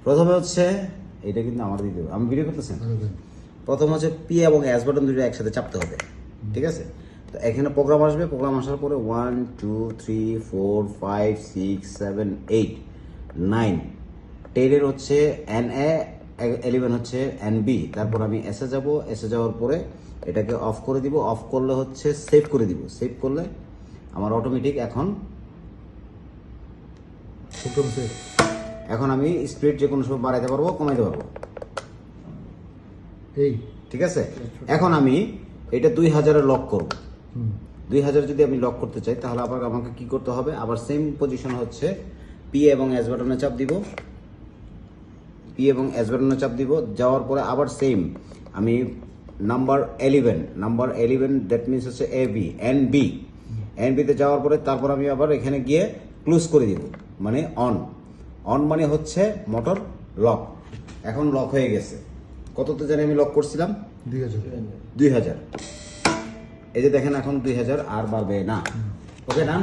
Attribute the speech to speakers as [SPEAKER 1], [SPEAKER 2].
[SPEAKER 1] প্রথমে হচ্ছে এটা কিন্তু আমার দিতে হবে, আমি ভিডিও করতেছেন। প্রথম হচ্ছে পি এবং এস বাটন দুটো একসাথে চাপতে হবে, ঠিক আছে? তো এখানে প্রোগ্রাম আসবে, প্রোগ্রাম আসার পরে 1 2 3 4 5 6 7 8 9 10 এর হচ্ছে এন এ, 11 হচ্ছে এন বি। তারপর আমি এসে যাব, এসে যাওয়ার পরে এটাকে অফ করে দিব। অফ করলে হচ্ছে সেভ করে দিব। সেভ করলে আমার অটোমেটিক এখন আমি স্পিড যে কোনো সময় বাড়াইতে পারবো, কমাইতে পারবো, ঠিক আছে? এখন আমি এটা 2000-এ লক করব। 2000 যদি আমি লক করতে চাই তাহলে আবার আমাকে কি করতে হবে? আবার সেম পজিশন হচ্ছে পি এবং এস বাটনে চাপ দিব, পি এবং এস বাটনে চাপ দিব। যাওয়ার পরে আবার সেম আমি নাম্বার 11 দ্যাট মিনস হচ্ছে এ বি, এন বিতে যাওয়ার পরে তারপর আমি আবার এখানে গিয়ে ক্লোজ করে দিব, মানে অন মানে হচ্ছে মোটর লক। এখন লক হয়ে গেছে। কততে জানি আমি লক করছিলাম? 2000। এই যে দেখেন এখন 2000 আর বাড়বে না। ওকে না?